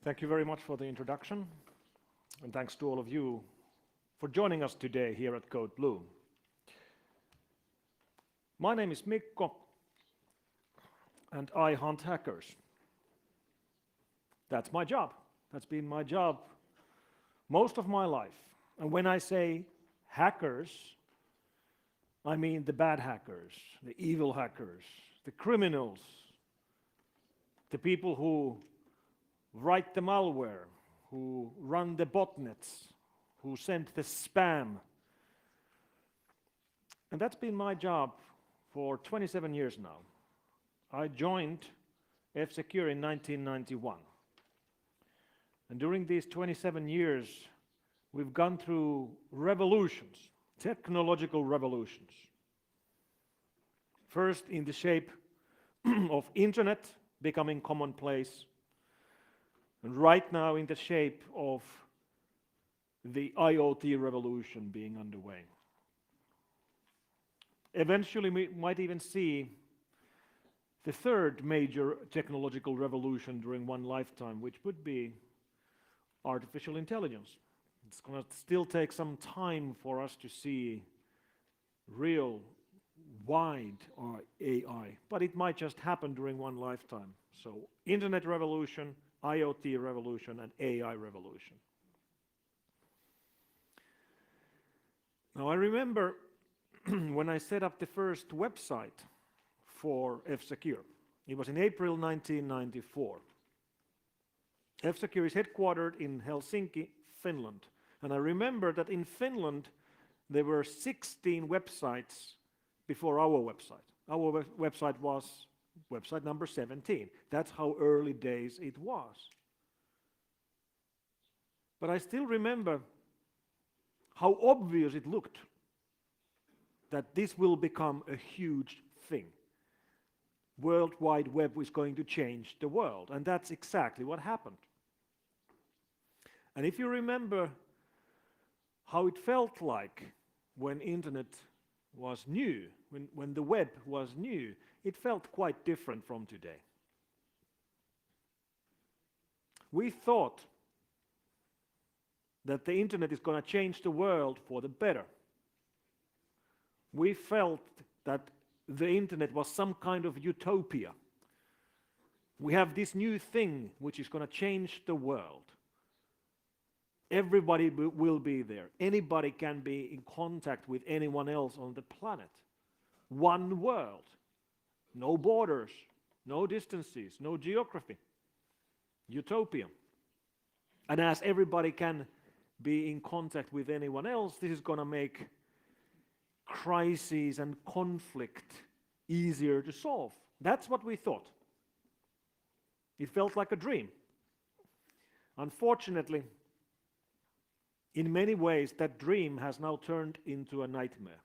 Thank you very much for the introduction, and thanks to all of you for joining us today here at Code Blue. My name is Mikko, and I hunt hackers. That's my job. That's been my job most of my life. And when I say hackers, I mean the bad hackers, the evil hackers, the criminals, the people who write the malware, who run the botnets, who send the spam. And that's been my job for 27 years now. I joined F-Secure in 1991. And during these 27 years, we've gone through revolutions, technological revolutions. First in the shape of internet becoming commonplace, and right now in the shape of the IoT revolution being underway. Eventually we might even see the third major technological revolution during one lifetime, which would be artificial intelligence. It's going to still take some time for us to see real wide AI, but it might just happen during one lifetime. So internet revolution, IoT revolution, and AI revolution. Now I remember when I set up the first website for F-Secure. It was in April 1994. F-Secure is headquartered in Helsinki, Finland. And I remember that in Finland there were 16 websites before our website. Our website was website number 17. That's how early days it was. But I still remember how obvious it looked that this will become a huge thing. World Wide Web is going to change the world, and that's exactly what happened. And if you remember how it felt like when internet was new, when the web was new, it felt quite different from today. We thought that the internet is going to change the world for the better. We felt that the internet was some kind of utopia. We have this new thing which is going to change the world. Everybody will be there. Anybody can be in contact with anyone else on the planet. One world. No borders, no distances, no geography. Utopia. And as everybody can be in contact with anyone else, this is going to make crises and conflict easier to solve. That's what we thought. It felt like a dream. Unfortunately, in many ways, that dream has now turned into a nightmare.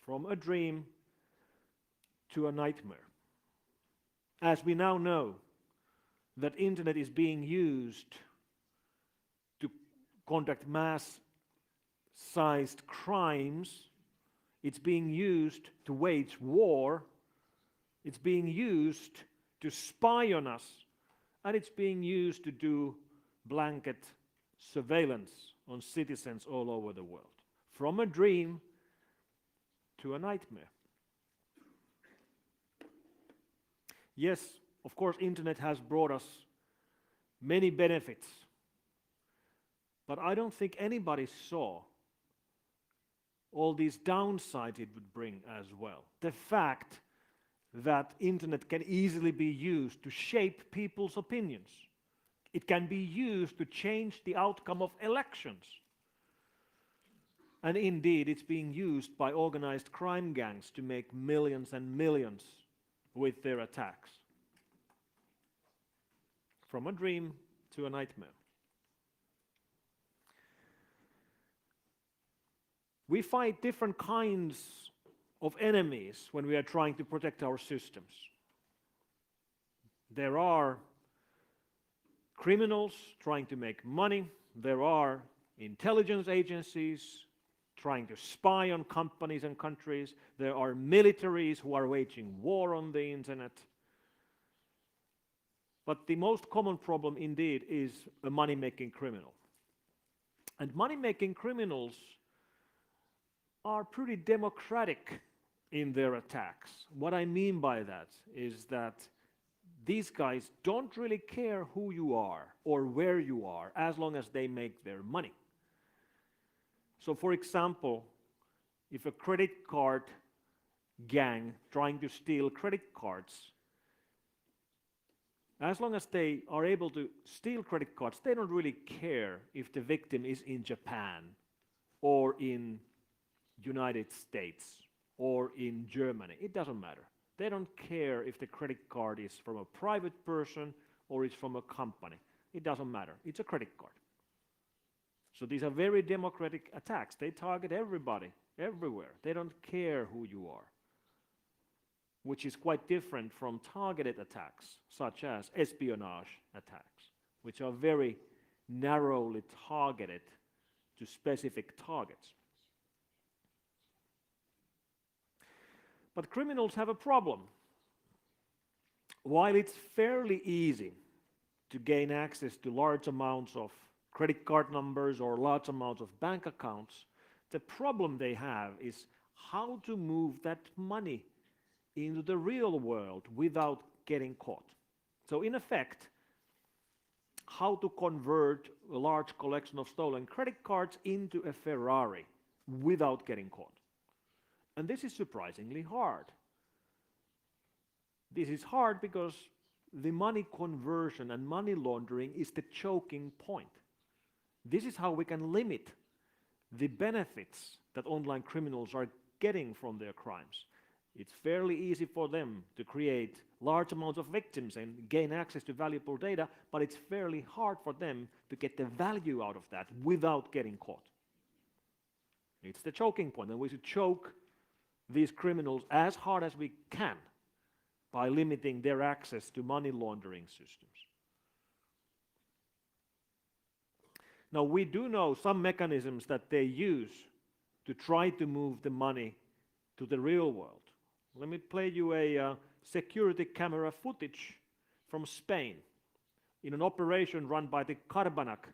From a dream to a nightmare. As we now know that internet is being used to conduct mass-sized crimes, it's being used to wage war, it's being used to spy on us, and it's being used to do blanket surveillance on citizens all over the world. From a dream to a nightmare. Yes, of course, internet has brought us many benefits, but I don't think anybody saw all these downsides it would bring as well. The fact that internet can easily be used to shape people's opinions. It can be used to change the outcome of elections. And indeed, it's being used by organized crime gangs to make millions and millions with their attacks. From a dream to a nightmare. We fight different kinds of enemies when we are trying to protect our systems. There are criminals trying to make money. There are intelligence agencies trying to spy on companies and countries. There are militaries who are waging war on the internet. But the most common problem indeed is a money-making criminal. And money-making criminals are pretty democratic in their attacks. What I mean by that is that these guys don't really care who you are or where you are as long as they make their money. So for example, if a credit card gang trying to steal credit cards, as long as they are able to steal credit cards, they don't really care if the victim is in Japan or in United States or in Germany. It doesn't matter. They don't care if the credit card is from a private person or it's from a company. It doesn't matter. It's a credit card. So these are very democratic attacks. They target everybody, everywhere. They don't care who you are, which is quite different from targeted attacks, such as espionage attacks, which are very narrowly targeted to specific targets. But criminals have a problem. While it's fairly easy to gain access to large amounts of credit card numbers or large amounts of bank accounts, the problem they have is how to move that money into the real world without getting caught. So in effect, how to convert a large collection of stolen credit cards into a Ferrari without getting caught. And this is surprisingly hard. This is hard because the money conversion and money laundering is the choking point. This is how we can limit the benefits that online criminals are getting from their crimes. It's fairly easy for them to create large amounts of victims and gain access to valuable data, but it's fairly hard for them to get the value out of that without getting caught. It's the choking point, and we should choke these criminals as hard as we can by limiting their access to money laundering systems. Now, we do know some mechanisms that they use to try to move the money to the real world. Let me play you a security camera footage from Spain in an operation run by the Carbanac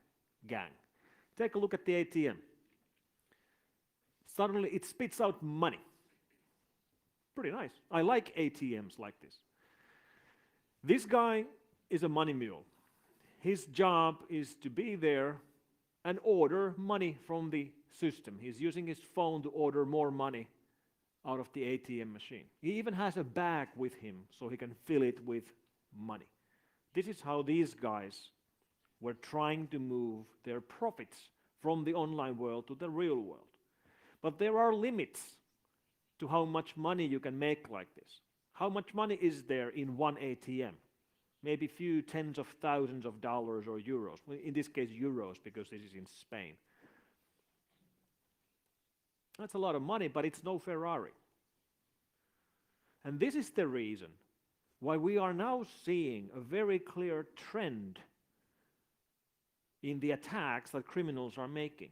gang. Take a look at the ATM. Suddenly it spits out money. Pretty nice. I like ATMs like this. This guy is a money mule. His job is to be there and order money from the system. He's using his phone to order more money out of the ATM machine. He even has a bag with him so he can fill it with money. This is how these guys were trying to move their profits from the online world to the real world. But there are limits to how much money you can make like this. How much money is there in one ATM? Maybe a few tens of thousands of dollars or euros. In this case, euros, because this is in Spain. That's a lot of money, but it's no Ferrari. And this is the reason why we are now seeing a very clear trend in the attacks that criminals are making.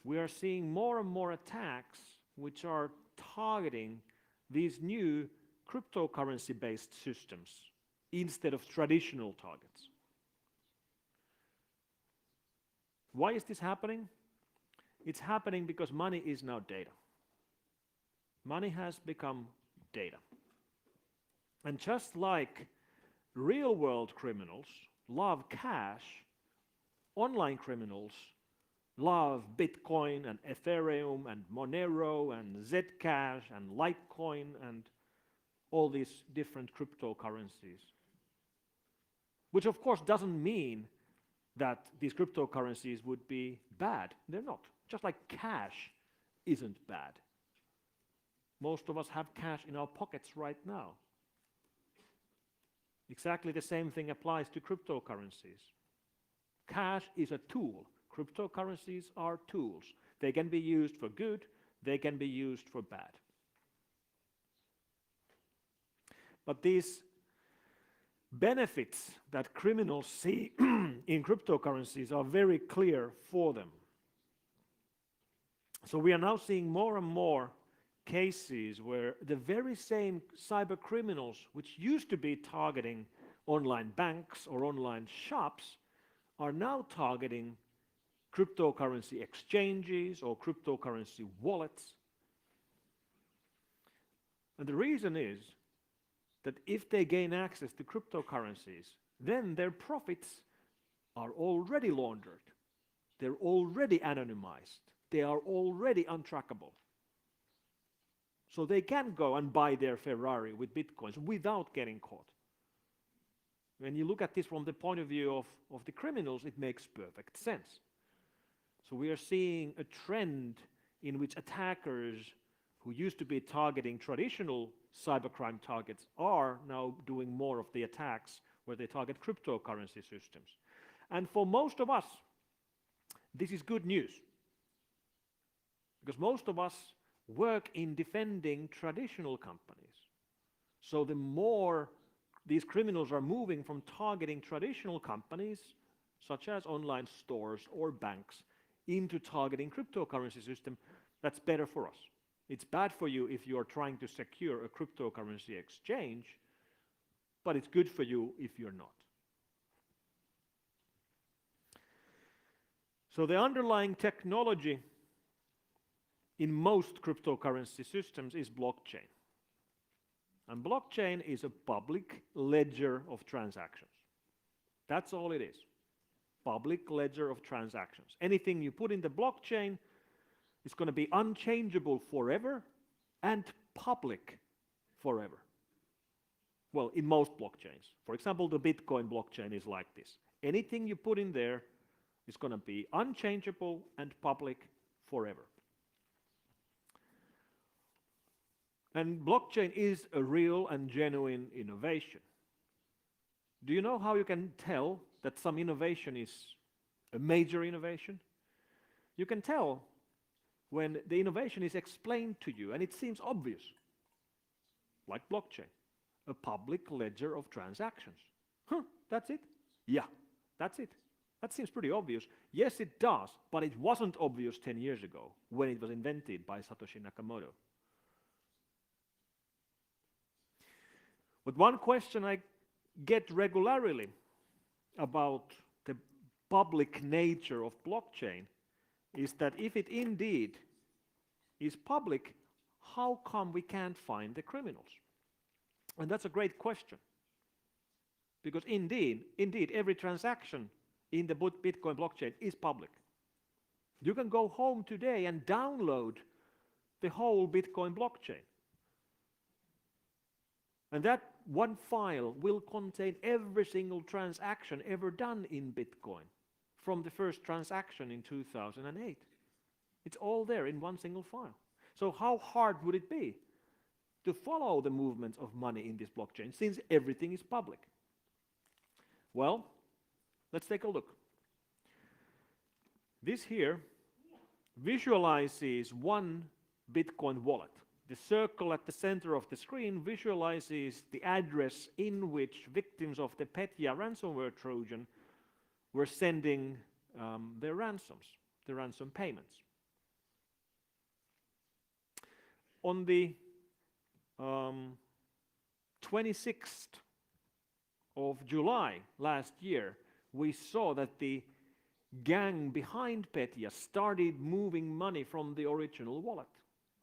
We are seeing more and more attacks which are targeting these new cryptocurrency-based systems instead of traditional targets. Why is this happening? It's happening because money is now data. Money has become data. And just like real-world criminals love cash, online criminals love Bitcoin and Ethereum and Monero and Zcash and Litecoin and all these different cryptocurrencies. Which of course doesn't mean that these cryptocurrencies would be bad. They're not. Just like cash isn't bad. Most of us have cash in our pockets right now. Exactly the same thing applies to cryptocurrencies. Cash is a tool. Cryptocurrencies are tools. They can be used for good, they can be used for bad. But these benefits that criminals see in cryptocurrencies are very clear for them. So we are now seeing more and more cases where the very same cyber criminals which used to be targeting online banks or online shops are now targeting cryptocurrency exchanges or cryptocurrency wallets. And the reason is that if they gain access to cryptocurrencies, then their profits are already laundered. They're already anonymized. They are already untrackable. So they can go and buy their Ferrari with bitcoins without getting caught. When you look at this from the point of view of the criminals, it makes perfect sense. So we are seeing a trend in which attackers who used to be targeting traditional cybercrime targets are now doing more of the attacks where they target cryptocurrency systems. And for most of us, this is good news. Because most of us work in defending traditional companies. So the more these criminals are moving from targeting traditional companies, such as online stores or banks, into targeting cryptocurrency system, that's better for us. It's bad for you if you are trying to secure a cryptocurrency exchange, but it's good for you if you're not. So the underlying technology in most cryptocurrency systems is blockchain. And blockchain is a public ledger of transactions. That's all it is. Public ledger of transactions. Anything you put in the blockchain is going to be unchangeable forever and public forever. Well, in most blockchains. For example, the Bitcoin blockchain is like this. Anything you put in there is going to be unchangeable and public forever. And blockchain is a real and genuine innovation. Do you know how you can tell that some innovation is a major innovation? You can tell when the innovation is explained to you and it seems obvious, like blockchain, a public ledger of transactions. That's it? Yeah, that's it. That seems pretty obvious. Yes, it does, but it wasn't obvious 10 years ago when it was invented by Satoshi Nakamoto. But one question I get regularly about the public nature of blockchain is that if it indeed is public, how come we can't find the criminals? And that's a great question. Because indeed, every transaction in the Bitcoin blockchain is public. You can go home today and download the whole Bitcoin blockchain. And that one file will contain every single transaction ever done in Bitcoin from the first transaction in 2008. It's all there in one single file. So how hard would it be to follow the movements of money in this blockchain since everything is public? Well, let's take a look. This here visualizes one Bitcoin wallet. The circle at the center of the screen visualizes the address in which victims of the Petya ransomware Trojan were sending their ransoms, the ransom payments. On the 26th of July last year, we saw that the gang behind Petya started moving money from the original wallet.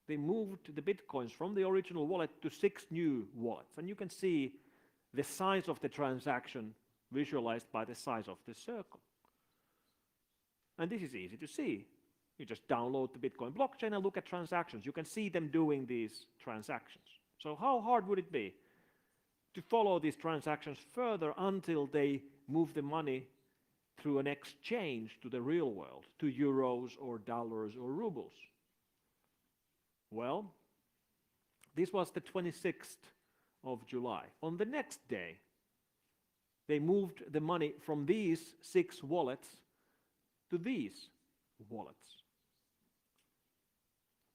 They moved the bitcoins from the original wallet to 6 new wallets. And you can see the size of the transaction visualized by the size of the circle. And this is easy to see. You just download the Bitcoin blockchain and look at transactions. You can see them doing these transactions. So how hard would it be to follow these transactions further until they move the money through an exchange to the real world, to euros or dollars or rubles? Well, this was the 26th of July. On the next day, they moved the money from these 6 wallets to these wallets.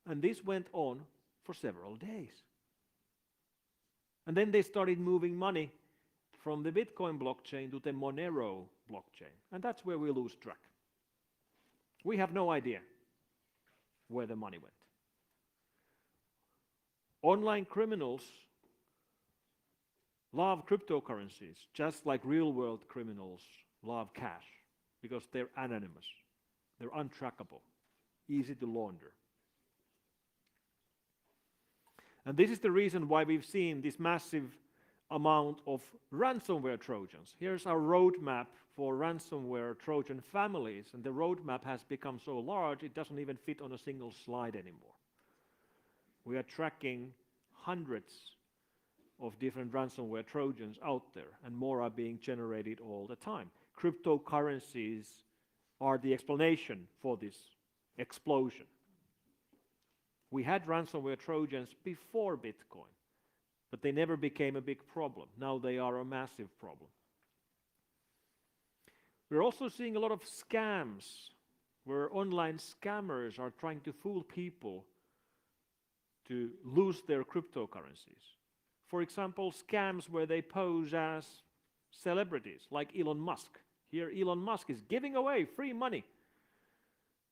And this went on for several days. And then they started moving money from the Bitcoin blockchain to the Monero blockchain. And that's where we lose track. We have no idea where the money went. Online criminals love cryptocurrencies, just like real-world criminals love cash, because they're anonymous, they're untrackable, easy to launder. And this is the reason why we've seen this massive amount of ransomware Trojans. Here's our roadmap for ransomware Trojan families, and the roadmap has become so large it doesn't even fit on a single slide anymore. We are tracking hundreds of different ransomware Trojans out there, and more are being generated all the time. Cryptocurrencies are the explanation for this explosion. We had ransomware Trojans before Bitcoin, but they never became a big problem. Now they are a massive problem. We're also seeing a lot of scams where online scammers are trying to fool people to lose their cryptocurrencies. For example, scams where they pose as celebrities like Elon Musk. Here Elon Musk is giving away free money.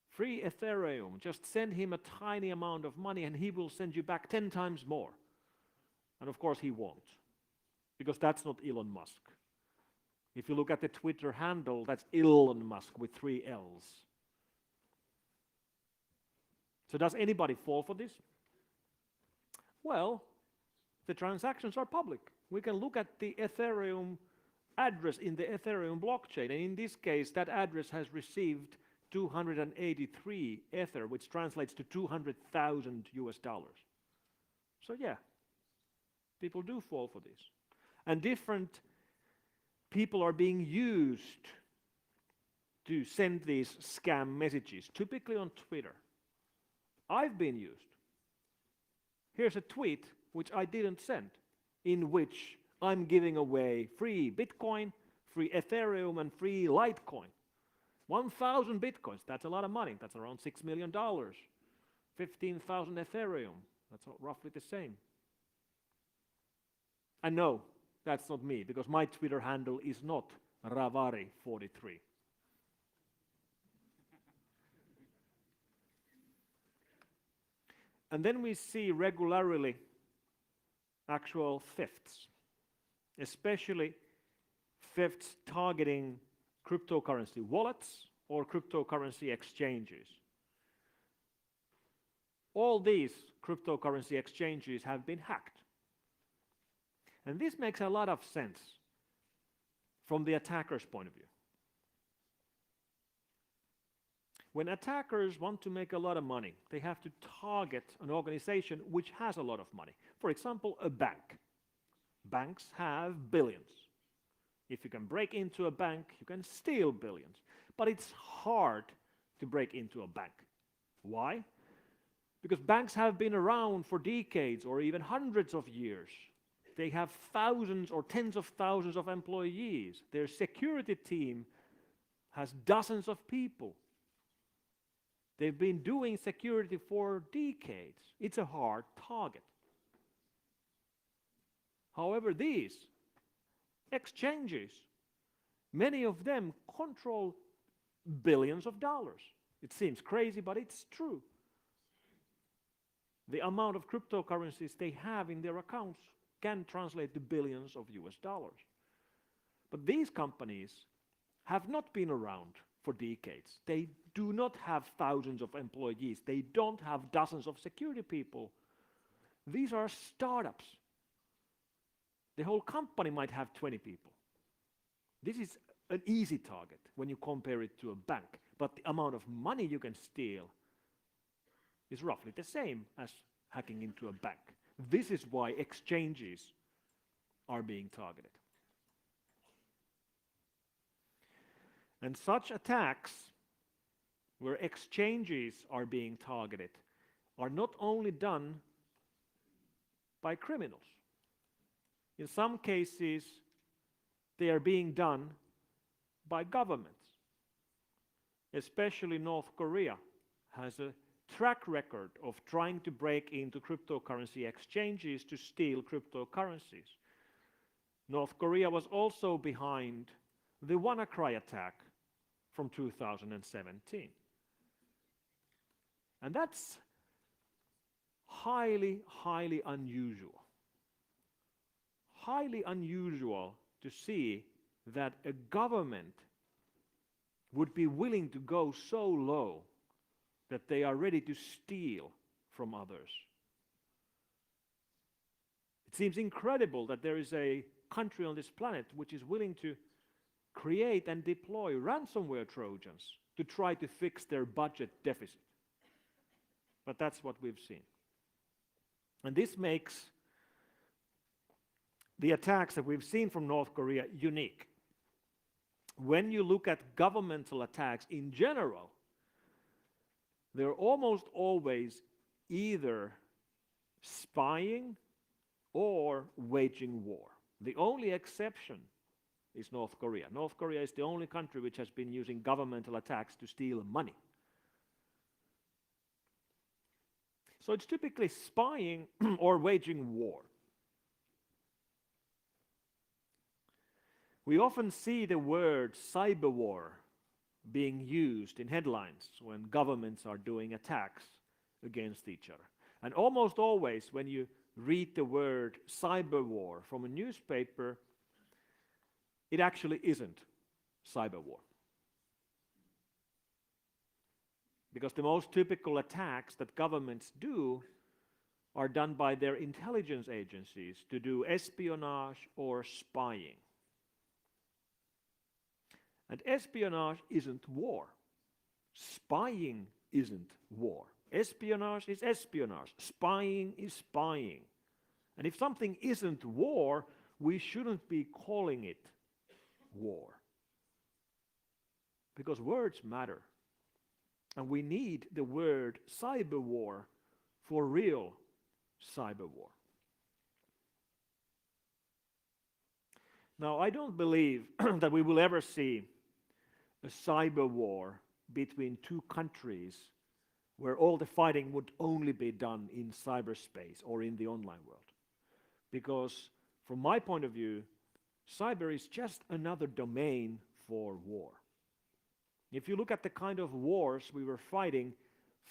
Free Ethereum, just send him a tiny amount of money and he will send you back 10 times more. And of course he won't, because that's not Elon Musk. If you look at the Twitter handle, that's Elon Musk with 3 L's. So does anybody fall for this? Well, the transactions are public. We can look at the Ethereum address in the Ethereum blockchain, and in this case that address has received 283 Ether, which translates to $200,000 US. So yeah, people do fall for this. And different people are being used to send these scam messages, typically on Twitter. I've been used. Here's a tweet which I didn't send, in which I'm giving away free Bitcoin, free Ethereum, and free Litecoin. 1,000 Bitcoins, that's a lot of money. That's around $6 million. 15,000 Ethereum, that's roughly the same. And no, that's not me, because my Twitter handle is not Ravari43. And then we see regularly actual thefts, especially thefts targeting cryptocurrency wallets or cryptocurrency exchanges. All these cryptocurrency exchanges have been hacked. And this makes a lot of sense from the attacker's point of view. When attackers want to make a lot of money, they have to target an organization which has a lot of money. For example, a bank. Banks have billions. If you can break into a bank, you can steal billions. But it's hard to break into a bank. Why? Because banks have been around for decades or even hundreds of years. They have thousands or tens of thousands of employees. Their security team has dozens of people. They've been doing security for decades. It's a hard target. However, these exchanges, many of them control billions of dollars. It seems crazy, but it's true. The amount of cryptocurrencies they have in their accounts can translate to billions of US dollars. But these companies have not been around for decades. They do not have thousands of employees. They don't have dozens of security people. These are startups. The whole company might have 20 people. This is an easy target when you compare it to a bank, but the amount of money you can steal is roughly the same as hacking into a bank. This is why exchanges are being targeted. And such attacks, where exchanges are being targeted, are not only done by criminals. In some cases, they are being done by governments. Especially North Korea has a track record of trying to break into cryptocurrency exchanges to steal cryptocurrencies. North Korea was also behind the WannaCry attack from 2017. And that's highly, highly unusual. highly unusual to see that a government would be willing to go so low that they are ready to steal from others. It seems incredible that there is a country on this planet which is willing to create and deploy ransomware Trojans to try to fix their budget deficit. But that's what we've seen. And this makes the attacks that we've seen from North Korea unique. When you look at governmental attacks in general, they're almost always either spying or waging war. The only exception is North Korea. North Korea is the only country which has been using governmental attacks to steal money. So it's typically spying or waging war. We often see the word cyber war being used in headlines when governments are doing attacks against each other. And almost always when you read the word cyber war from a newspaper, it actually isn't cyber war. Because the most typical attacks that governments do are done by their intelligence agencies to do espionage or spying. And espionage isn't war. Spying isn't war. Espionage is espionage. Spying is spying. And if something isn't war, we shouldn't be calling it war. Because words matter. And we need the word cyber war for real cyber war. Now, I don't believe that we will ever see a cyber war between two countries where all the fighting would only be done in cyberspace or in the online world. Because from my point of view, cyber is just another domain for war. If you look at the kind of wars we were fighting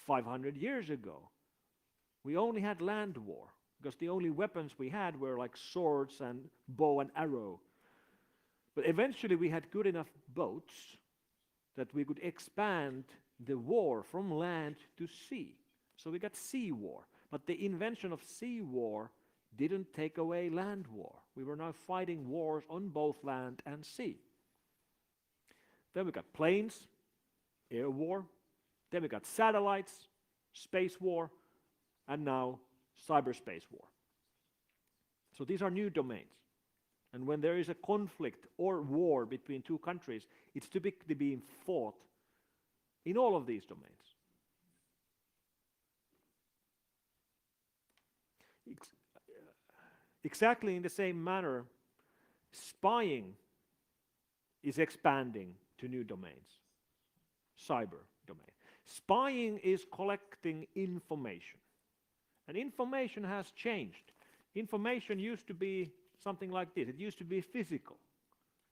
500 years ago, we only had land war, because the only weapons we had were like swords and bow and arrow. But eventually we had good enough boats that we could expand the war from land to sea. So we got sea war. But the invention of sea war didn't take away land war. We were now fighting wars on both land and sea. Then we got planes, air war. Then we got satellites, space war, and now cyberspace war. So these are new domains. And when there is a conflict or war between two countries, it's typically being fought in all of these domains. Exactly in the same manner, spying is expanding to new domains. Cyber domain. Spying is collecting information. And information has changed. Information used to be something like this. It used to be physical.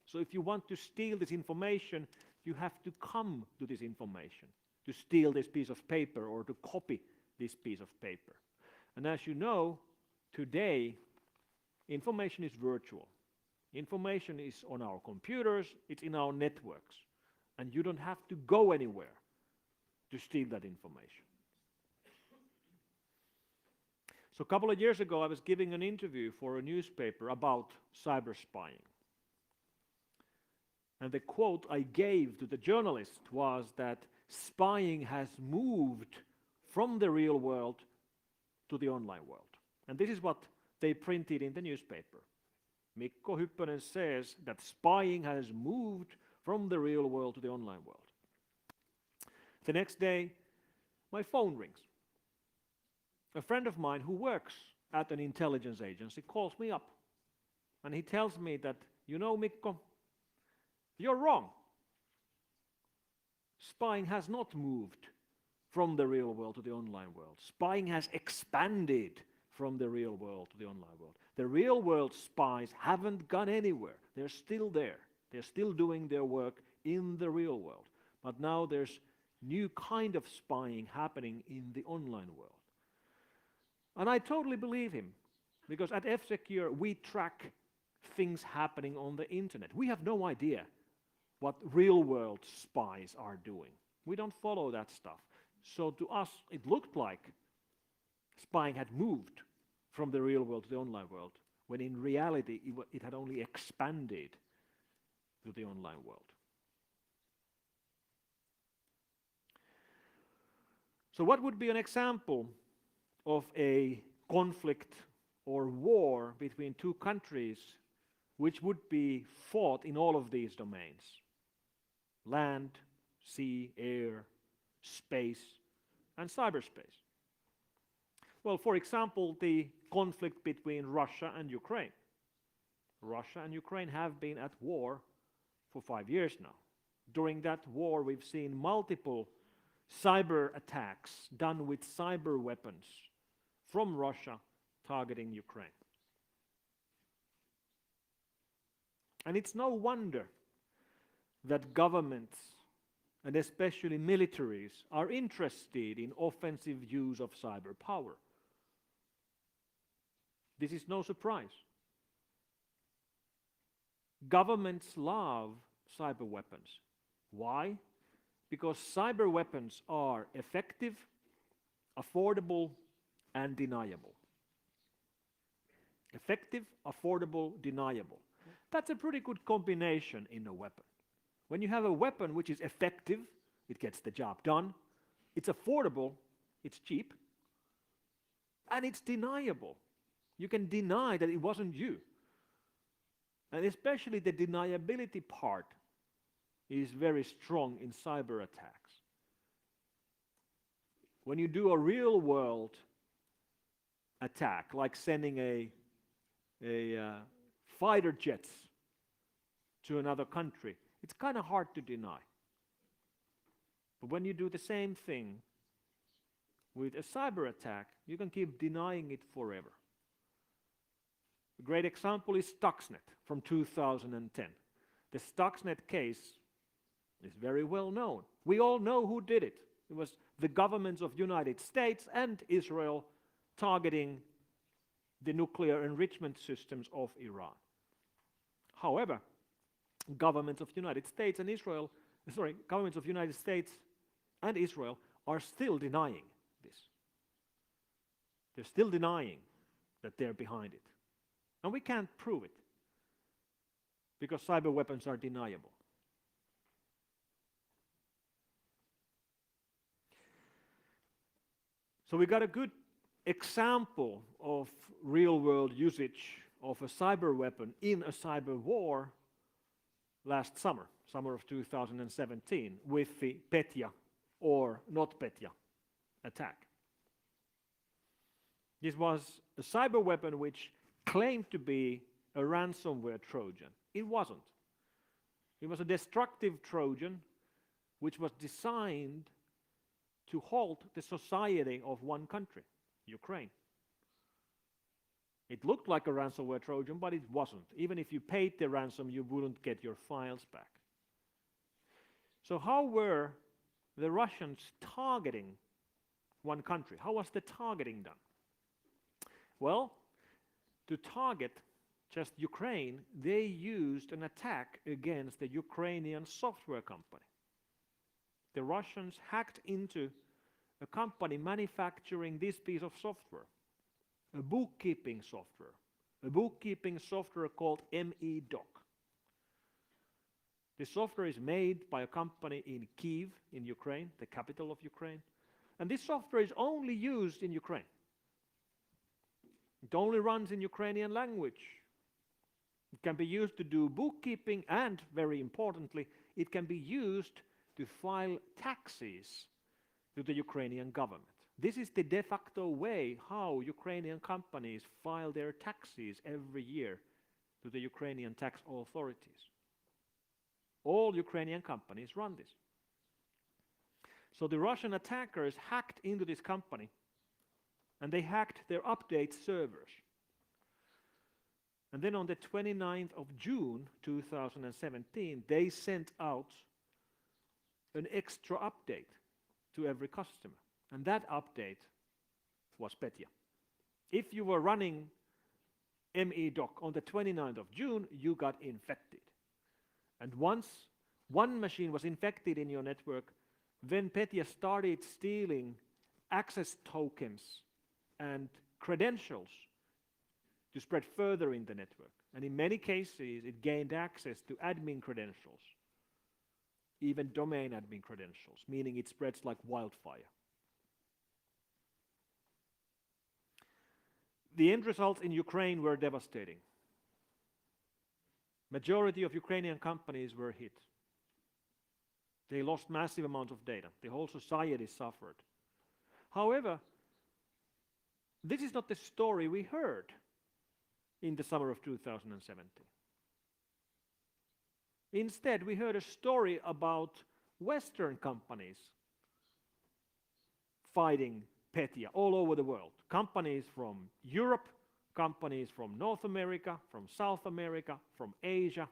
So if you want to steal this information, you have to come to this information to steal this piece of paper or to copy this piece of paper. And as you know, today, information is virtual. Information is on our computers, it's in our networks. And you don't have to go anywhere to steal that information. So a couple of years ago, I was giving an interview for a newspaper about cyber spying. And the quote I gave to the journalist was that spying has moved from the real world to the online world. And this is what they printed in the newspaper. Mikko Hyppönen says that spying has moved from the real world to the online world. The next day, my phone rings. A friend of mine who works at an intelligence agency calls me up. And he tells me that, you know, Mikko, you're wrong. Spying has not moved from the real world to the online world. Spying has expanded from the real world to the online world. The real world spies haven't gone anywhere. They're still there. They're still doing their work in the real world. But now there's new kind of spying happening in the online world. And I totally believe him, because at F-Secure we track things happening on the internet. We have no idea what real world spies are doing. We don't follow that stuff. So to us, it looked like spying had moved from the real world to the online world, when in reality it had only expanded to the online world. So what would be an example of a conflict or war between two countries which would be fought in all of these domains? Land, sea, air, space, and cyberspace. Well, for example, the conflict between Russia and Ukraine. Russia and Ukraine have been at war for 5 years now. During that war, we've seen multiple cyber attacks done with cyber weapons from Russia targeting Ukraine. And it's no wonder that governments, and especially militaries, are interested in offensive use of cyber power. This is no surprise. Governments love cyber weapons. Why? Because cyber weapons are effective, affordable, and deniable. Effective, affordable, deniable. That's a pretty good combination in a weapon. When you have a weapon which is effective, it gets the job done, it's affordable, it's cheap, and it's deniable. You can deny that it wasn't you. And especially the deniability part is very strong in cyber attacks. When you do a real world attack, like sending a fighter jets to another country, it's kind of hard to deny. But when you do the same thing with a cyber attack, you can keep denying it forever. A great example is Stuxnet from 2010. The Stuxnet case is very well known. We all know who did it. It was the governments of the United States and Israel targeting the nuclear enrichment systems of Iran. However, governments of the United States and Israel are still denying this. They're still denying that they're behind it. And we can't prove it because cyber weapons are deniable. So we got a good example of real-world usage of a cyber weapon in a cyber war last summer of 2017, with the Petya or NotPetya attack. This was a cyber weapon which claimed to be a ransomware Trojan. It wasn't. It was a destructive Trojan which was designed to halt the society of one country, Ukraine. It looked like a ransomware Trojan, but it wasn't. Even if you paid the ransom, you wouldn't get your files back. So how were the Russians targeting one country? How was the targeting done? Well, to target just Ukraine, they used an attack against the Ukrainian software company. The Russians hacked into a company manufacturing this piece of software, a bookkeeping software called MEDoc. The software is made by a company in Kyiv, in Ukraine, the capital of Ukraine, and this software is only used in Ukraine. It only runs in Ukrainian language. It can be used to do bookkeeping, and very importantly, it can be used to file taxes to the Ukrainian government. This is the de facto way how Ukrainian companies file their taxes every year to the Ukrainian tax authorities. All Ukrainian companies run this. So the Russian attackers hacked into this company, and they hacked their update servers. And then on the 29th of June 2017, they sent out an extra update to every customer. And that update was Petya. If you were running ME-DOC on the 29th of June, you got infected. And once one machine was infected in your network, then Petya started stealing access tokens and credentials to spread further in the network. And in many cases, it gained access to admin credentials, even domain admin credentials, meaning it spreads like wildfire. The end results in Ukraine were devastating. Majority of Ukrainian companies were hit. They lost massive amounts of data. The whole society suffered. However, this is not the story we heard in the summer of 2017. Instead, we heard a story about Western companies fighting Petya all over the world. Companies from Europe, companies from North America, from South America, from Asia.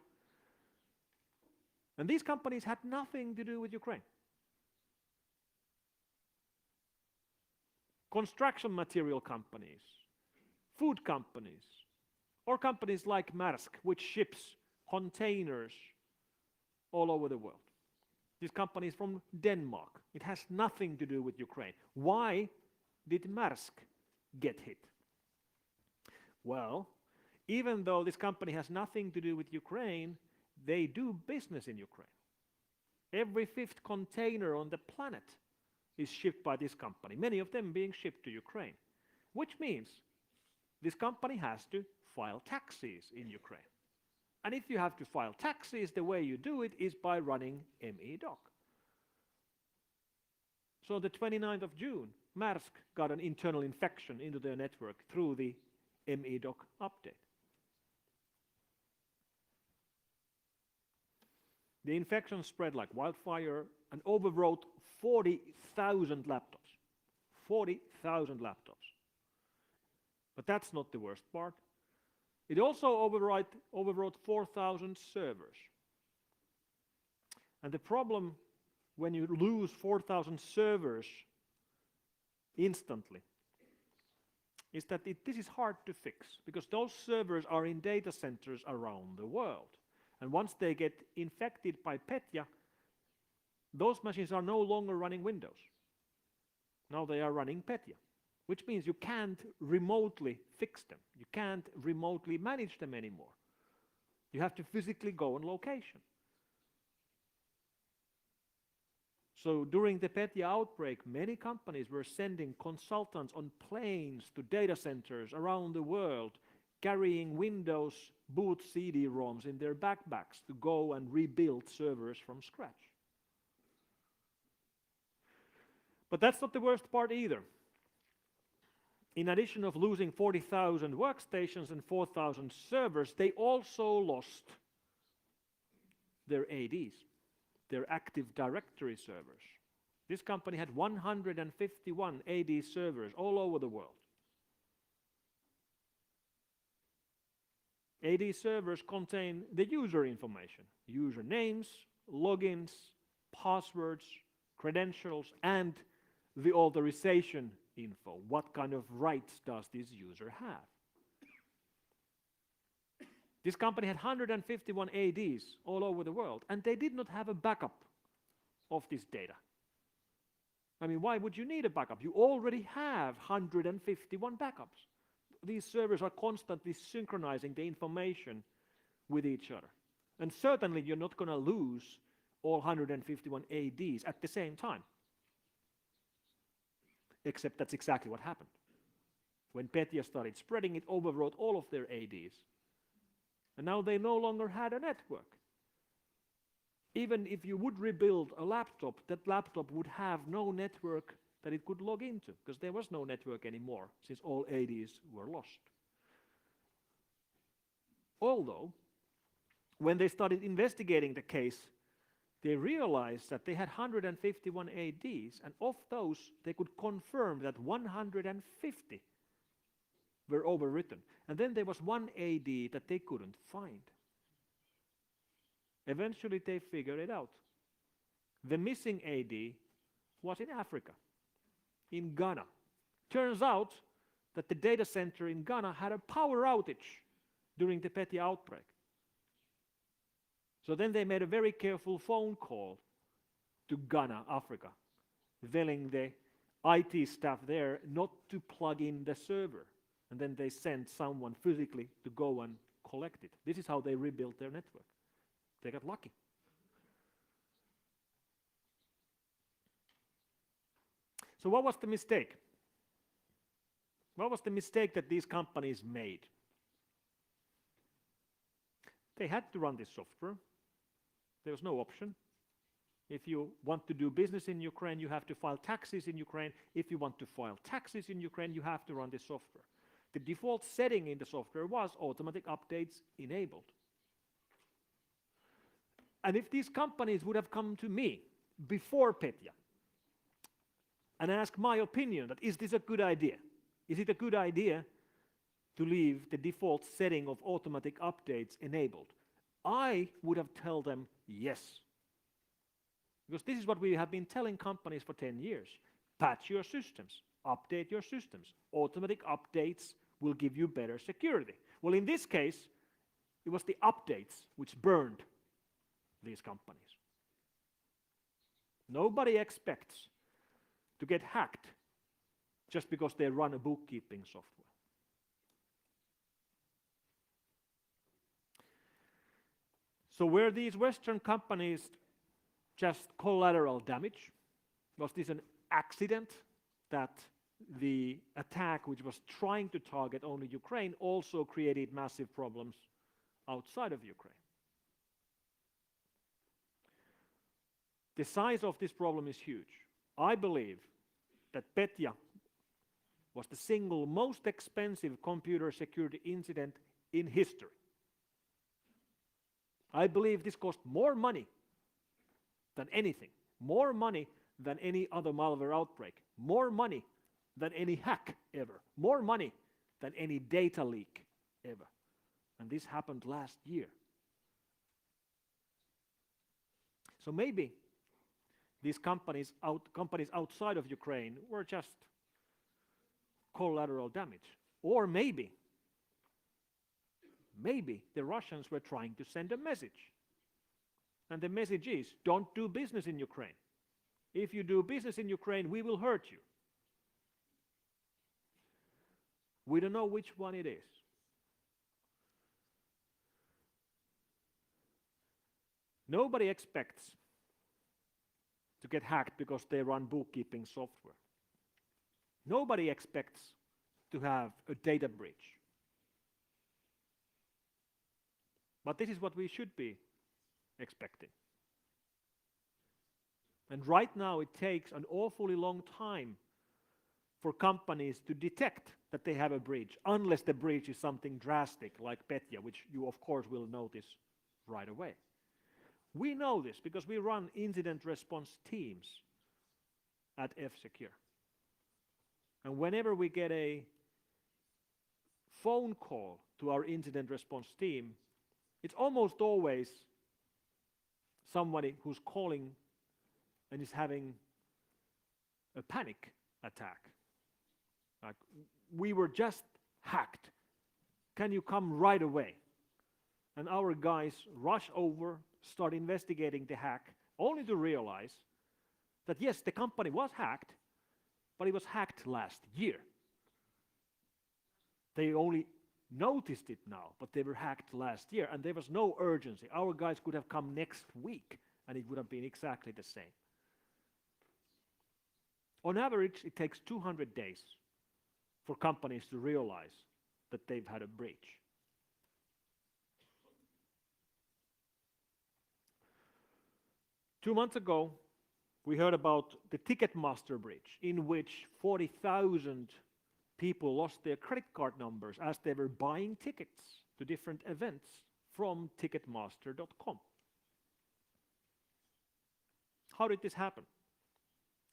And these companies had nothing to do with Ukraine. Construction material companies, food companies, or companies like Maersk, which ships containers all over the world. This company is from Denmark. It has nothing to do with Ukraine. Why did Maersk get hit? Well, even though this company has nothing to do with Ukraine, they do business in Ukraine. Every fifth container on the planet is shipped by this company, many of them being shipped to Ukraine, which means this company has to file taxes in Ukraine. And if you have to file taxes, the way you do it is by running ME-DOC. So on the 29th of June, Maersk got an internal infection into their network through the ME-DOC update. The infection spread like wildfire and overwrote 40,000 laptops. 40,000 laptops. But that's not the worst part. It also overwrote 4,000 servers. And the problem when you lose 4,000 servers instantly is that this is hard to fix, because those servers are in data centers around the world. And once they get infected by Petya, those machines are no longer running Windows. Now they are running Petya, which means you can't remotely fix them. You can't remotely manage them anymore. You have to physically go on location. So during the Petya outbreak, many companies were sending consultants on planes to data centers around the world, carrying Windows boot CD-ROMs in their backpacks to go and rebuild servers from scratch. But that's not the worst part either. In addition of losing 40,000 workstations and 4,000 servers, they also lost their ADs, their Active Directory servers. This company had 151 AD servers all over the world. AD servers contain the user information, usernames, logins, passwords, credentials, and the authorization info. What kind of rights does this user have? This company had 151 ADs all over the world, and they did not have a backup of this data. I mean, why would you need a backup? You already have 151 backups. These servers are constantly synchronizing the information with each other. And certainly you're not going to lose all 151 ADs at the same time. Except that's exactly what happened. When Petya started spreading, it overwrote all of their ADs. And now they no longer had a network. Even if you would rebuild a laptop, that laptop would have no network that it could log into, because there was no network anymore, since all ADs were lost. Although, when they started investigating the case, they realized that they had 151 ADs, and of those, they could confirm that 150 were overwritten. And then there was one AD that they couldn't find. Eventually, they figured it out. The missing AD was in Africa, in Ghana. Turns out that the data center in Ghana had a power outage during the Petya outbreak. So then they made a very careful phone call to Ghana, Africa, telling the IT staff there not to plug in the server. And then they sent someone physically to go and collect it. This is how they rebuilt their network. They got lucky. So what was the mistake? What was the mistake that these companies made? They had to run this software. There was no option. If you want to do business in Ukraine, you have to file taxes in Ukraine. If you want to file taxes in Ukraine, you have to run this software. The default setting in the software was automatic updates enabled. And if these companies would have come to me before Petya and asked my opinion that is this a good idea? Is it a good idea to leave the default setting of automatic updates enabled? I would have told them yes. Because this is what we have been telling companies for 10 years. Patch your systems, update your systems. Automatic updates will give you better security. Well, in this case, it was the updates which burned these companies. Nobody expects to get hacked just because they run a bookkeeping software. So were these Western companies just collateral damage? Was this an accident that the attack, which was trying to target only Ukraine, also created massive problems outside of Ukraine? The size of this problem is huge. I believe that Petya was the single most expensive computer security incident in history. I believe this cost more money than anything, more money than any other malware outbreak, more money than any hack ever, more money than any data leak ever. And this happened last year. So maybe these companies outside of Ukraine were just collateral damage. Or maybe the Russians were trying to send a message. And the message is, don't do business in Ukraine. If you do business in Ukraine, we will hurt you. We don't know which one it is. Nobody expects to get hacked because they run bookkeeping software. Nobody expects to have a data breach. But this is what we should be expecting. And right now it takes an awfully long time for companies to detect that they have a breach, unless the breach is something drastic like Petya, which you of course will notice right away. We know this because we run incident response teams at F-Secure. And whenever we get a phone call to our incident response team, it's almost always somebody who's calling and is having a panic attack. Like, we were just hacked. Can you come right away? And our guys rush over, start investigating the hack, only to realize that yes, the company was hacked, but it was hacked last year. They only noticed it now, but they were hacked last year, and there was no urgency. Our guys could have come next week, and it would have been exactly the same. On average, it takes 200 days for companies to realize that they've had a breach. Two months ago, we heard about the Ticketmaster breach, in which 40,000 people lost their credit card numbers as they were buying tickets to different events from Ticketmaster.com. How did this happen?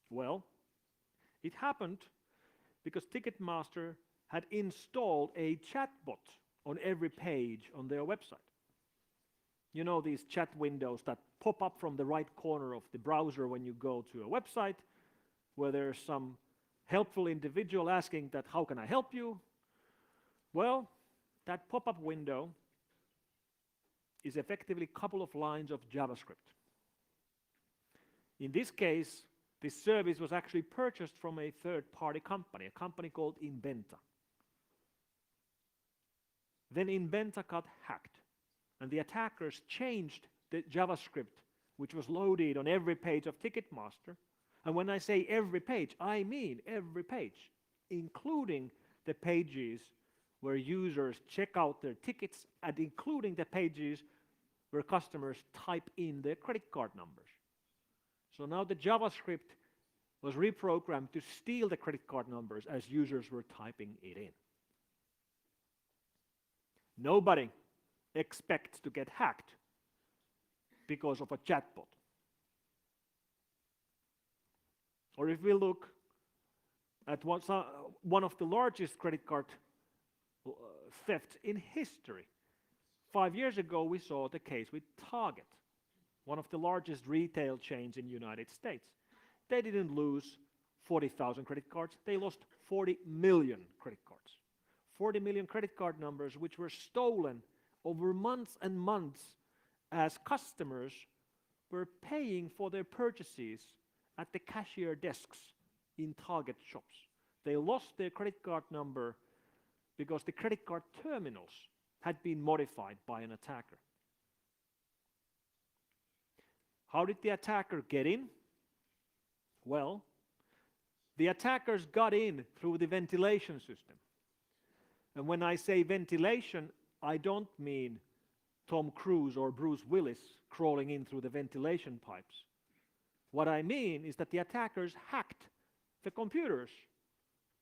Well, it happened because Ticketmaster had installed a chatbot on every page on their website. You know, these chat windows that pop up from the right corner of the browser when you go to a website, where there's some helpful individual asking that, how can I help you? Well, That pop-up window is effectively a couple of lines of JavaScript. In this case, this service was actually purchased from a third-party company, a company called Inventa. Then Inventa got hacked, and the attackers changed the JavaScript, which was loaded on every page of Ticketmaster. And when I say every page, I mean every page, including the pages where users check out their tickets and including the pages where customers type in their credit card numbers. So now the JavaScript was reprogrammed to steal the credit card numbers as users were typing it in. Nobody expects to get hacked because of a chatbot. Or if we look at one of the largest credit card thefts in history, 5 years ago we saw the case with Target, one of the largest retail chains in the United States. They didn't lose 40,000 credit cards, they lost 40 million credit cards. 40 million credit card numbers which were stolen over months and months as customers were paying for their purchases at the cashier desks in Target shops. They lost their credit card number because the credit card terminals had been modified by an attacker. How did the attacker get in? Well, the attackers got in through the ventilation system. And when I say ventilation, I don't mean Tom Cruise or Bruce Willis crawling in through the ventilation pipes. What I mean is that the attackers hacked the computers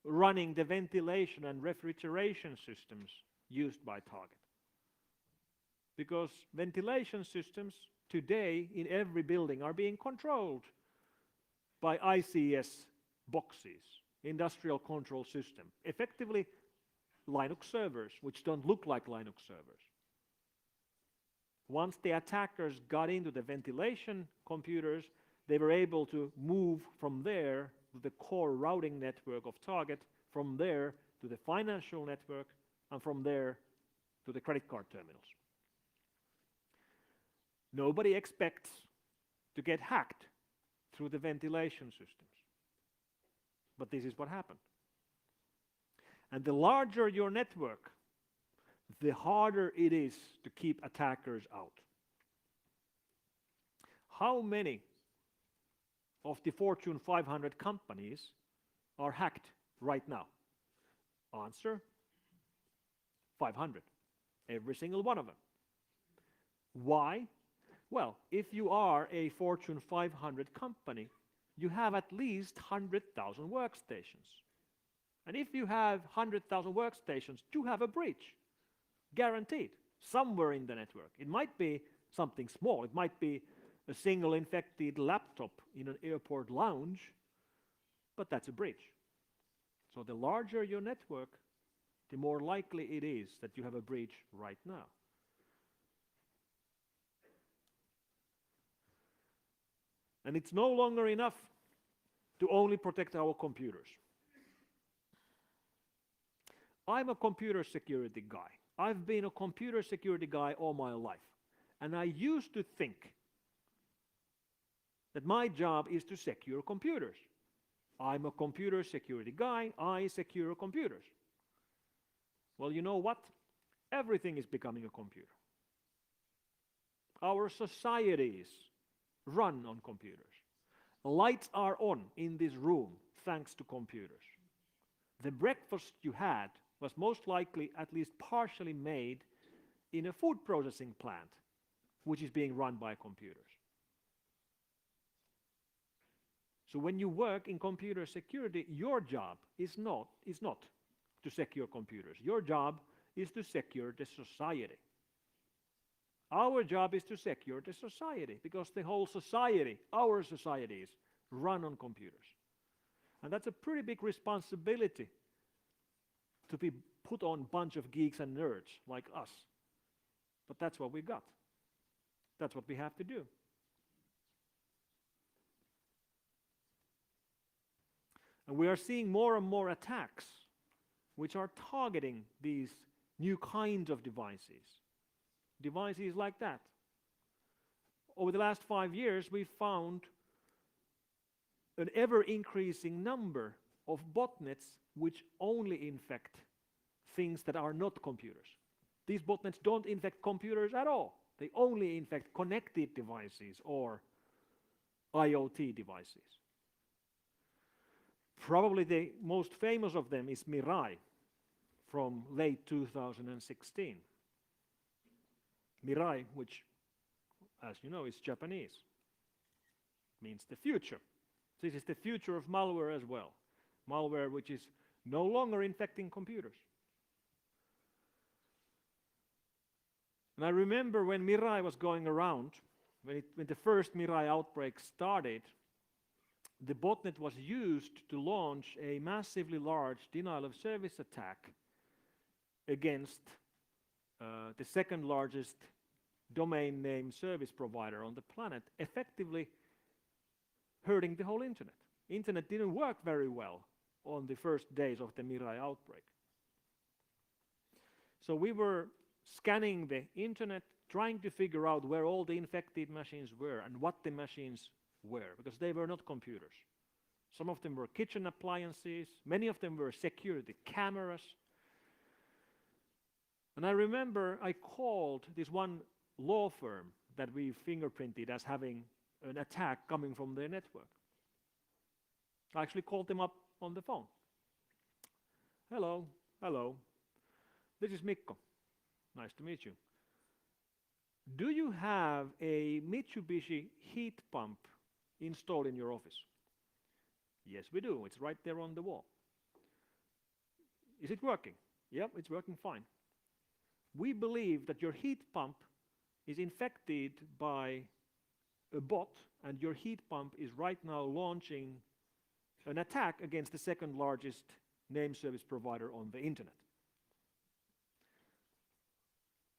running the ventilation and refrigeration systems used by Target. Because ventilation systems today in every building are being controlled by ICS boxes, industrial control system, effectively Linux servers, which don't look like Linux servers. Once the attackers got into the ventilation computers, they were able to move from there to the core routing network of Target, from there to the financial network, and from there to the credit card terminals. Nobody expects to get hacked through the ventilation systems. But this is what happened. And the larger your network, the harder it is to keep attackers out. How many of the Fortune 500 companies are hacked right now? Answer: 500. Every single one of them. Why? Well, if you are a Fortune 500 company, you have at least 100,000 workstations. And if you have 100,000 workstations, you have a breach. Guaranteed. Somewhere in the network. It might be something small. It might be a single infected laptop in an airport lounge, but that's a breach. So the larger your network, the more likely it is that you have a breach right now. And it's no longer enough to only protect our computers. I'm a computer security guy. I've been a computer security guy all my life. And I used to think that my job is to secure computers. I'm a computer security guy. I secure computers. Well, you know what? Everything is becoming a computer. Our societies run on computers. Lights are on in this room thanks to computers. The breakfast you had was most likely at least partially made in a food processing plant, which is being run by computers. So when you work in computer security, your job is not to secure computers. Your job is to secure the society. Our job is to secure the society because the whole society, our societies, run on computers. And that's a pretty big responsibility to be put on a bunch of geeks and nerds like us. But that's what we got. That's what we have to do. And we are seeing more and more attacks which are targeting these new kinds of devices. Devices like that. Over the last 5 years, we've found an ever-increasing number of botnets which only infect things that are not computers. These botnets don't infect computers at all. They only infect connected devices or IoT devices. Probably the most famous of them is Mirai from late 2016. Mirai, which, as you know, is Japanese, means the future. This is the future of malware as well. Malware which is no longer infecting computers. And I remember when Mirai was going around, when the first Mirai outbreak started, the botnet was used to launch a massively large denial of service attack against the second largest domain name service provider on the planet, effectively hurting the whole internet. Internet didn't work very well on the first days of the Mirai outbreak. So we were scanning the internet, trying to figure out where all the infected machines were and what the machines were, because they were not computers. Some of them were kitchen appliances, many of them were security cameras. And I remember I called this one law firm that we fingerprinted as having an attack coming from their network. I actually called them up on the phone. Hello, this is Mikko. Nice to meet you. Do you have a Mitsubishi heat pump installed in your office? Yes, we do. It's right there on the wall. Is it working? Yep, it's working fine. We believe that your heat pump is infected by a bot, and your heat pump is right now launching an attack against the second largest name service provider on the internet.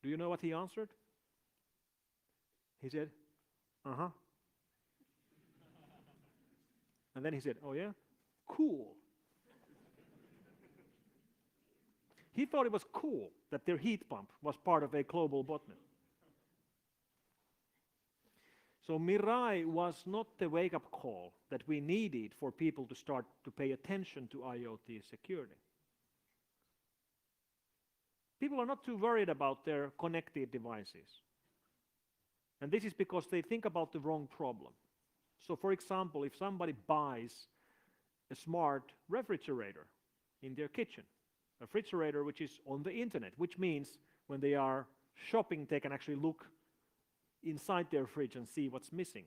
Do you know what he answered? He said, uh-huh. And then he said, oh yeah? Cool. He thought it was cool that their heat pump was part of a global botnet. So Mirai was not the wake-up call that we needed for people to start to pay attention to IoT security. People are not too worried about their connected devices. And this is because they think about the wrong problem. So for example, if somebody buys a smart refrigerator in their kitchen, a refrigerator which is on the internet, which means when they are shopping, they can actually look inside their fridge and see what's missing.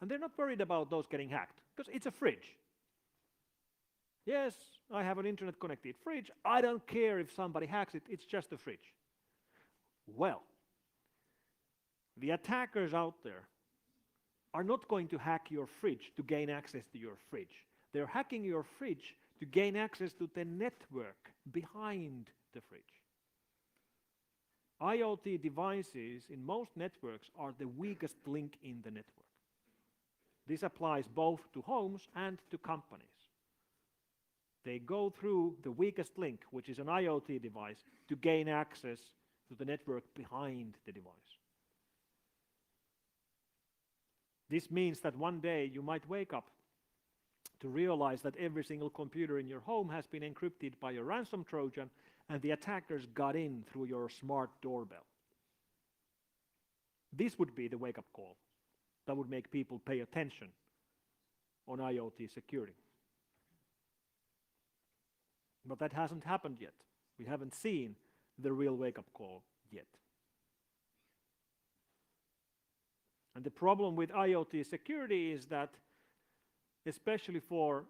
And they're not worried about those getting hacked, because it's a fridge. Yes, I have an internet-connected fridge. I don't care if somebody hacks it. It's just a fridge. Well, the attackers out there are not going to hack your fridge to gain access to your fridge. They're hacking your fridge to gain access to the network behind the fridge. IoT devices in most networks are the weakest link in the network. This applies both to homes and to companies. They go through the weakest link, which is an IoT device, to gain access to the network behind the device. This means that one day you might wake up to realize that every single computer in your home has been encrypted by a ransom Trojan, and the attackers got in through your smart doorbell. This would be the wake-up call that would make people pay attention on IoT security. But that hasn't happened yet. We haven't seen the real wake-up call yet. And the problem with IoT security is that, especially for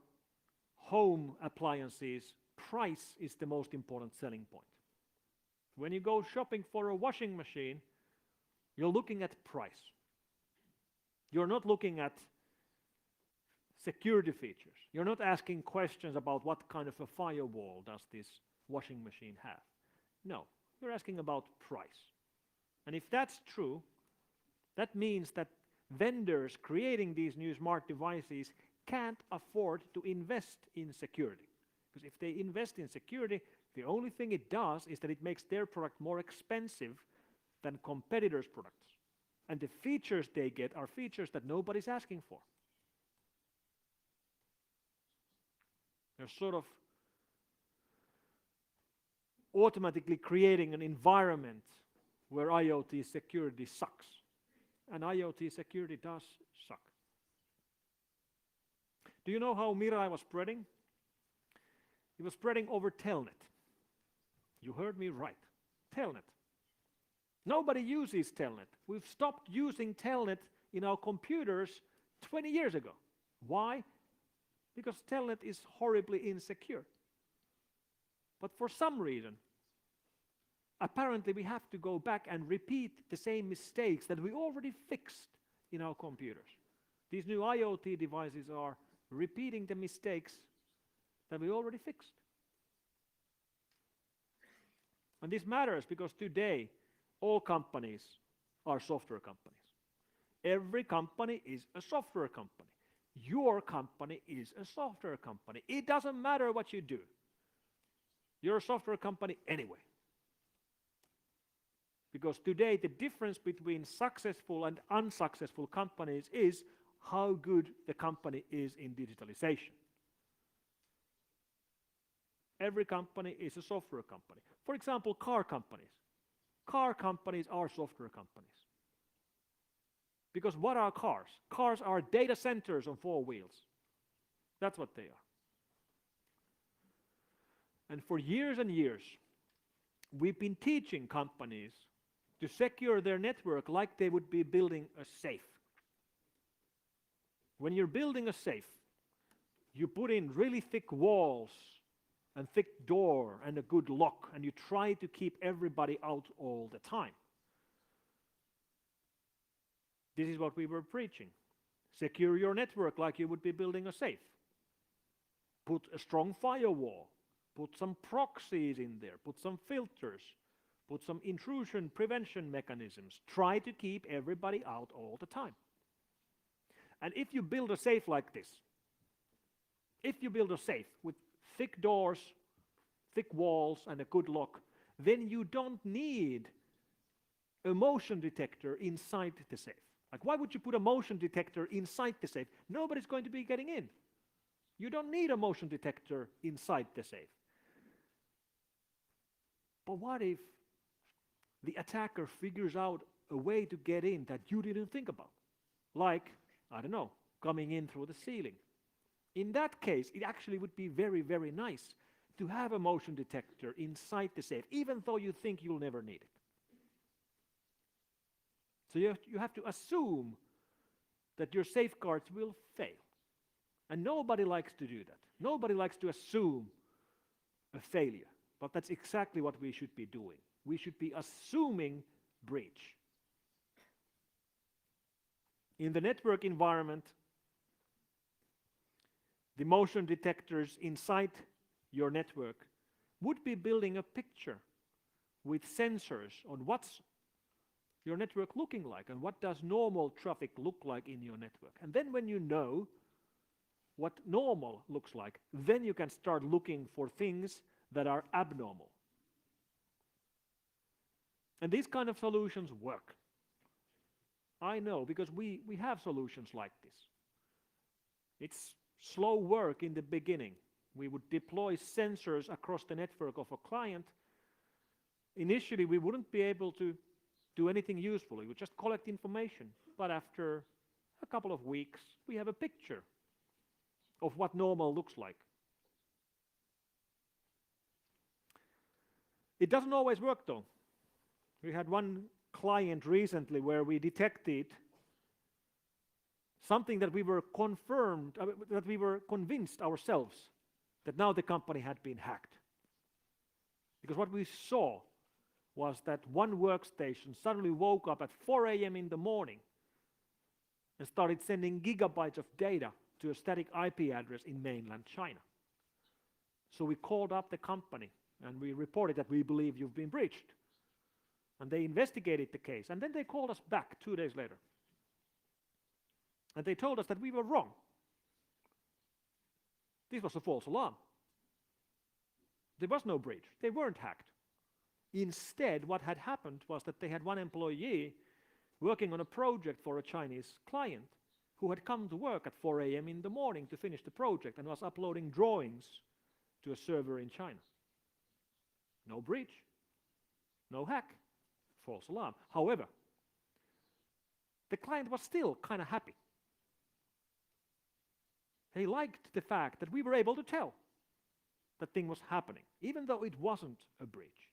home appliances, price is the most important selling point. When you go shopping for a washing machine, you're looking at price. You're not looking at security features. You're not asking questions about what kind of a firewall does this washing machine have. No, you're asking about price. And if that's true, that means that vendors creating these new smart devices can't afford to invest in security. Because if they invest in security, The only thing it does is that it makes their product more expensive than competitors' products. And the features they get are features that nobody's asking for. They're sort of automatically creating an environment where IoT security sucks. And IoT security does suck. Do you know how Mirai was spreading? It was spreading over Telnet. You heard me right. Telnet. Nobody uses Telnet. We've stopped using Telnet in our computers 20 years ago. Why? Because Telnet is horribly insecure. But for some reason, apparently we have to go back and repeat the same mistakes that we already fixed in our computers. These new IoT devices are repeating the mistakes that we already fixed. And this matters because today all companies are software companies. Every company is a software company. Your company is a software company. It doesn't matter what you do. You're a software company anyway. Because today the difference between successful and unsuccessful companies is how good the company is in digitalization. Every company is a software company. For example, car companies. Car companies are software companies. Because what are cars? Cars are data centers on four wheels. That's what they are. And for years and years, we've been teaching companies to secure their network like they would be building a safe. When you're building a safe, you put in really thick walls and thick door and a good lock, and you try to keep everybody out all the time. This is what we were preaching. Secure your network like you would be building a safe. Put a strong firewall. Put some proxies in there. Put some filters. Put some intrusion prevention mechanisms. Try to keep everybody out all the time. And if you build a safe like this, if you build a safe with thick doors, thick walls, and a good lock, then you don't need a motion detector inside the safe. Like, why would you put a motion detector inside the safe? Nobody's going to be getting in. You don't need a motion detector inside the safe. But what if the attacker figures out a way to get in that you didn't think about? Like, I don't know, coming in through the ceiling. In that case, it actually would be very, very nice to have a motion detector inside the safe, even though you think you'll never need it. So you have to assume that your safeguards will fail. And nobody likes to do that. Nobody likes to assume a failure. But that's exactly what we should be doing. We should be assuming breach. In the network environment, the motion detectors inside your network would be building a picture with sensors on what's your network looking like and what does normal traffic look like in your network. And then when you know what normal looks like, then you can start looking for things that are abnormal. And these kind of solutions work. I know, because we have solutions like this. It's slow work in the beginning. We would deploy sensors across the network of a client. Initially, we wouldn't be able to do anything useful. We would just collect information. But after a couple of weeks, we have a picture of what normal looks like. It doesn't always work, though. We had one client recently where we detected something that we were that we were convinced ourselves that now the company had been hacked. Because what we saw was that one workstation suddenly woke up at 4 a.m. in the morning and started sending gigabytes of data to a static IP address in mainland China. So we called up the company and we reported that we believe you've been breached. And they investigated the case, and then they called us back 2 days later. And they told us that we were wrong. This was a false alarm. There was no breach. They weren't hacked. Instead, what had happened was that they had one employee working on a project for a Chinese client who had come to work at 4 a.m. in the morning to finish the project and was uploading drawings to a server in China. No breach, no hack, false alarm. However, the client was still kind of happy. He liked the fact that we were able to tell that thing was happening, even though it wasn't a breach.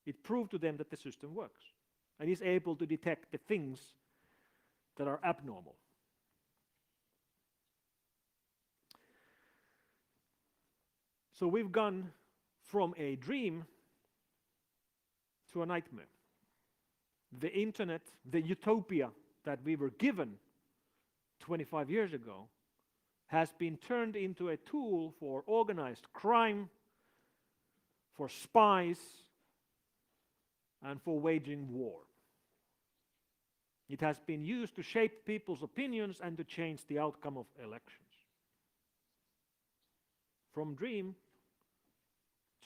It proved to them that the system works and is able to detect the things that are abnormal. So we've gone from a dream to a nightmare. The internet, the utopia that we were given 25 years ago, has been turned into a tool for organized crime, for spies, and for waging war. It has been used to shape people's opinions and to change the outcome of elections. From dream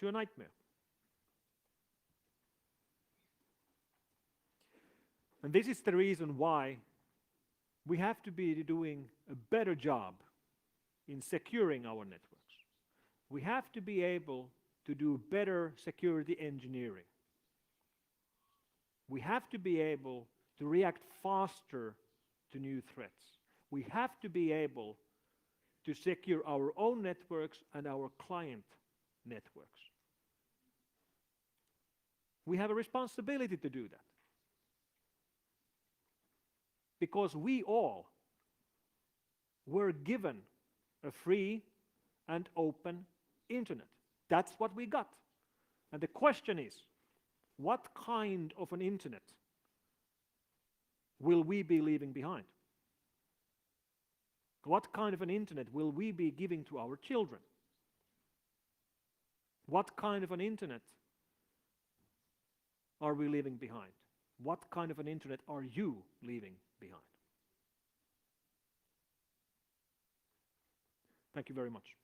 to a nightmare. And this is the reason why we have to be doing a better job in securing our networks. We have to be able to do better security engineering. We have to be able to react faster to new threats. We have to be able to secure our own networks and our client networks. We have a responsibility to do that. Because we all were given a free and open internet. That's what we got. And the question is, what kind of an internet will we be leaving behind? What kind of an internet will we be giving to our children? What kind of an internet are we leaving behind? What kind of an internet are you leaving behind? Thank you very much.